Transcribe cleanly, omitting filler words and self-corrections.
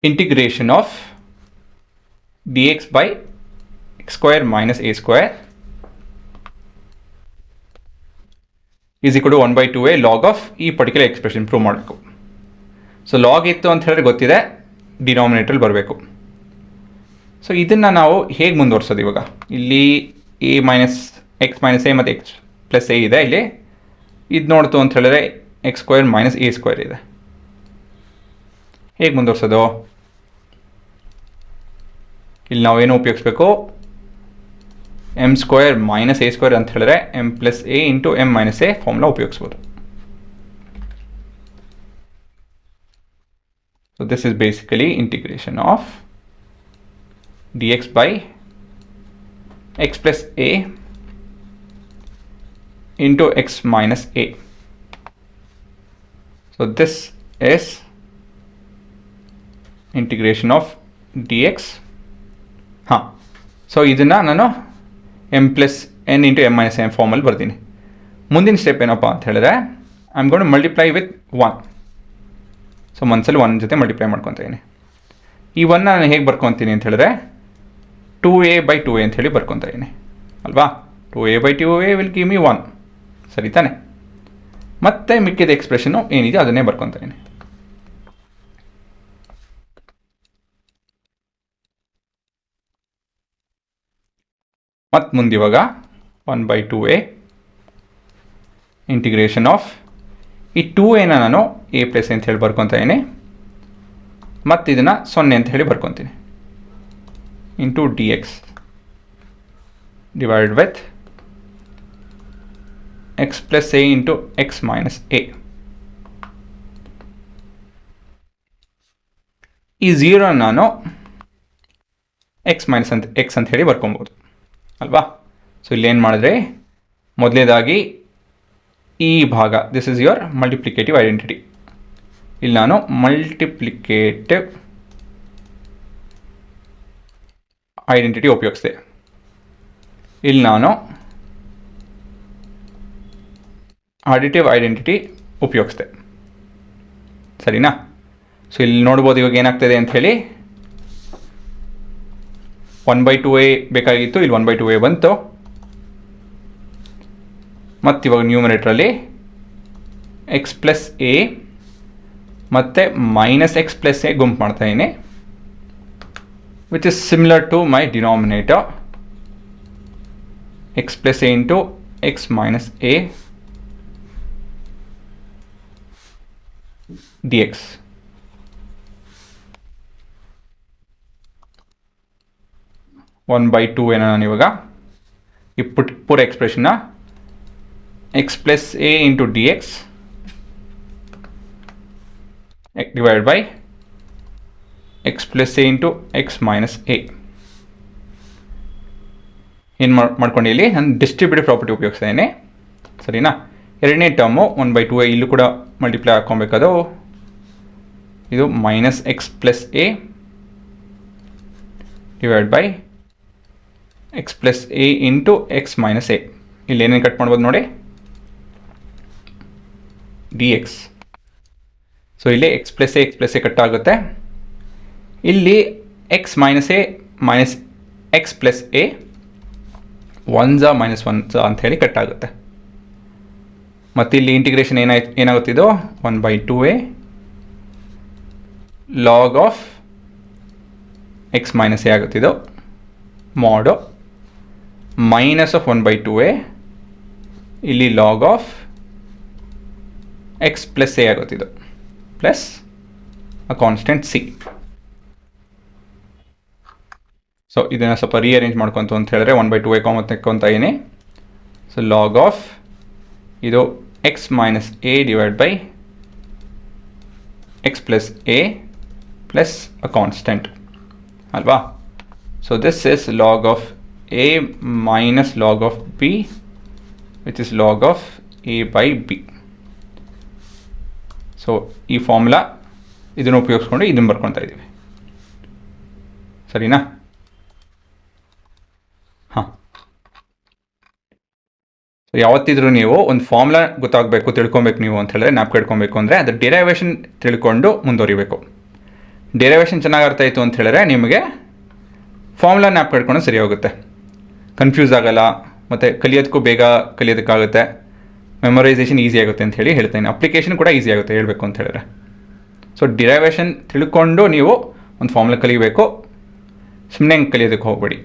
integration of dx by x square minus a square is equal to 1 by 2a log of ಈ particular expression prove ಮಾಡಬೇಕು. So log ಇತ್ತು ಅಂತ ಹೇಳಿದ್ರೆ ಗೊತ್ತಿದೆ, ಡಿನಾಮಿನೇಟ್ರಲ್ಲಿ ಬರಬೇಕು. ಸೊ ಇದನ್ನು ನಾವು ಹೇಗೆ ಮುಂದುವರ್ಸೋದು ಇವಾಗ? ಇಲ್ಲಿ a minus x minus a ಮತ್ತು ಎಕ್ಸ್ ಪ್ಲಸ್ ಎ ಇದೆ. ಇಲ್ಲಿ ಇದು ನೋಡ್ತು ಅಂತ ಹೇಳಿದ್ರೆ x square minus a square ಇದೆ. ಹೇಗೆ ಮುಂದುವರ್ಸೋದು? ಇಲ್ಲಿ ನಾವೇನು ಉಪಯೋಗಿಸ್ಬೇಕು? M square minus a square ಅಂತ ಹೇಳಿದ್ರೆ m plus a into m minus a formula ಉಪಯೋಗಿಸ್ಬೋದು. So this is basically integration of dx by x plus a into x minus a. So this is integration of dx. So ಇದನ್ನು ನಾನು m plus n into m minus n ಫಾರ್ಮಲ್ಲಿ ಬರ್ತೀನಿ. ಮುಂದಿನ step ಏನಪ್ಪ ಅಂತ ಹೇಳಿದ್ರೆ I am gonna to multiply with 1. So ಒಂದ್ಸಲ 1 ಜೊತೆ ಮಲ್ಟಿಪ್ಲೈ ಮಾಡ್ಕೊತೀನಿ. ಈ 1 ನಾನು ಹೇಗೆ ಬರ್ಕೊತೀನಿ ಅಂತ ಹೇಳಿದ್ರೆ 2a by 2a ಅಂತ ಹೇಳಿ ಬರ್ಕೊತಾ ಇದ್ದೀನಿ ಅಲ್ವಾ? 2a by 2a will give me 1. ಸರಿ ತಾನೆ? ಮತ್ತೆ ಮಿಕ್ಕಿದ ಎಕ್ಸ್ಪ್ರೆಷನ್ನು ಏನಿದೆ ಅದನ್ನೇ ಬರ್ಕೊತಾ ಇದ್ದೀನಿ. ಮತ್ತು ಮುಂದಿವಾಗ 1 by 2a ಇಂಟಿಗ್ರೇಷನ್ ಆಫ್ ಈ 2a ನಾನು a ಪ್ಲಸ್ ಅಂತ ಹೇಳಿ ಬರ್ಕೊತಾ ಇದ್ದೀನಿ. ಮತ್ತು ಇದನ್ನು 0 ಅಂತ ಹೇಳಿ ಬರ್ಕೊತೀನಿ into dx divided with x plus a into x minus a. ಈ 0 ನಾನು x ಮೈನಸ್ ಅಂತ x ಅಂತ ಹೇಳಿ ಬರ್ಕೊಬೋದು ಅಲ್ವಾ? ಸೊ ಇಲ್ಲೇನು ಮಾಡಿದ್ರೆ ಮೊದಲನೇದಾಗಿ ಈ ಭಾಗ this is your multiplicative identity. ಇಲ್ಲಿ ನಾನು ಮಲ್ಟಿಪ್ಲಿಕೇಟಿವ್ ಐಡೆಂಟಿಟಿ ಉಪಯೋಗಿಸಿದೆ. ಇಲ್ಲಿ ನಾನು ಅಡಿಟಿವ್ ಐಡೆಂಟಿಟಿ ಉಪಯೋಗಿಸಿದೆ. ಸರಿನಾ? ಸೊ ಇಲ್ಲಿ ನೋಡ್ಬೋದು ಇವಾಗ ಏನಾಗ್ತದೆ ಅಂತ ಹೇಳಿ 1 by 2a ಬೇಕಾಗಿತ್ತು, ಇಲ್ಲಿ 1 by 2a ಬಂತು. ಮತ್ತು ಇವಾಗ ನ್ಯೂಮರೇಟ್ರಲ್ಲಿ ಎಕ್ಸ್ ಪ್ಲಸ್ ಎ ಮತ್ತು ಮೈನಸ್ ಎಕ್ಸ್ ಪ್ಲಸ್ ಎ ಗುಂಪು ಮಾಡ್ತಾಯಿದ್ದೀನಿ, which is similar to my denominator x plus a into x minus a dx. One by two ಏನೋ ನಾನು ಇವಾಗ ಈ ಪೂರ ಎಕ್ಸ್ಪ್ರೆಷನ್ನ x plus a into d x divide by x plus a into x minus a. ಏನು ಮಾಡ್ಕೊಂಡು ಇಲ್ಲಿ ನಾನು ಡಿಸ್ಟ್ರಿಬ್ಯೂಟಿವ್ ಪ್ರಾಪರ್ಟಿ ಉಪಯೋಗಿಸ್ತಾ ಇದ್ದೀನಿ. ಸರಿನಾ? ಎರಡನೇ ಟರ್ಮು 1 by 2a ಇಲ್ಲೂ ಕೂಡ ಮಲ್ಟಿಪ್ಲೈ ಹಾಕ್ಕೊಬೇಕದು. ಇದು minus x plus a divide by x plus a into x minus a. ಇಲ್ಲಿ ಏನೇನು ಕಟ್ ಮಾಡ್ಬೋದು ನೋಡಿ, ಡಿ ಎಕ್ಸ್. ಸೊ ಇಲ್ಲಿ ಎಕ್ಸ್ ಪ್ಲಸ್ ಎ ಕಟ್ ಆಗುತ್ತೆ. ಇಲ್ಲಿ x minus a minus x plus a ones minus ones ಅಂಥೇಳಿ cut ಆಗುತ್ತೆ. ಮತ್ತು ಇಲ್ಲಿ ಇಂಟಿಗ್ರೇಷನ್ ಏನಾಗುತ್ತಿದ್ದು 1 by 2a log of x minus a ಆಗುತ್ತಿದ್ದು ಮಾಡೋ ಮೈನಸ್ ಆಫ್ 1 by 2a ಇಲ್ಲಿ log of x plus A ಆಗುತ್ತಿದ್ದು plus a constant c. So ಇದನ್ನು ಸ್ವಲ್ಪ ರೀಅರೇಂಜ್ ಮಾಡ್ಕೊಂತು ಅಂತ ಹೇಳಿದ್ರೆ 1 by 2a ಕಾಮನ್ ತೆಕ್ಕೊಂತ ಇದ್ದೀನಿ. ಸೊ ಲಾಗ್ ಆಫ್ ಇದು x minus a divide by x plus a plus a constant ಅಲ್ವಾ? So this is log of a minus log of b which is log of a by b. So ಈ formula ಇದನ್ನು ಉಪಯೋಗಿಸ್ಕೊಂಡು ಇದನ್ನು ಬರ್ಕೊತಾ ಇದ್ದೀವಿ. ಸರಿನಾ? ಹಾಂ, ಸೊ ಯಾವತ್ತಿದ್ರೂ ನೀವು ಒಂದು ಫಾರ್ಮುಲಾ ಗೊತ್ತಾಗಬೇಕು, ತಿಳ್ಕೊಬೇಕು ನೀವು ಅಂತ ಹೇಳಿದ್ರೆ, ಜ್ಞಾಪಕ ಇಟ್ಕೊಬೇಕು ಅಂದರೆ ಅದ್ರ ಡಿರೈವೇಷನ್ ತಿಳ್ಕೊಂಡು ಮುಂದುವರಿಬೇಕು. ಡೆರಿವೇಷನ್ ಚೆನ್ನಾಗಿ ಅರ್ಥ ಆಯಿತು ಅಂತ ಹೇಳಿದ್ರೆ ನಿಮಗೆ ಫಾರ್ಮುಲಾ ನ್ಯಾಪ್ ಕಟ್ಕೊಂಡು ಸರಿ ಹೋಗುತ್ತೆ, ಕನ್ಫ್ಯೂಸ್ ಆಗಲ್ಲ, ಮತ್ತು ಕಲಿಯೋದಕ್ಕೂ ಬೇಗ ಕಲಿಯೋದಕ್ಕಾಗುತ್ತೆ, ಮೆಮೊರೈಸೇಷನ್ ಈಸಿ ಆಗುತ್ತೆ ಅಂತ ಹೇಳಿ ಹೇಳ್ತೀನಿ. ಅಪ್ಲಿಕೇಶನ್ ಕೂಡ ಈಸಿ ಆಗುತ್ತೆ ಹೇಳಬೇಕು ಅಂತ ಹೇಳಿದ್ರೆ. ಸೊ ಡಿರೈವೇಷನ್ ತಿಳ್ಕೊಂಡು ನೀವು ಒಂದು ಫಾರ್ಮುಲಾ ಕಲಿಬೇಕು, ಸುಮ್ಮನೆ ಕಲಿಯೋದಕ್ಕೆ ಹೋಗ್ಬೇಡಿ.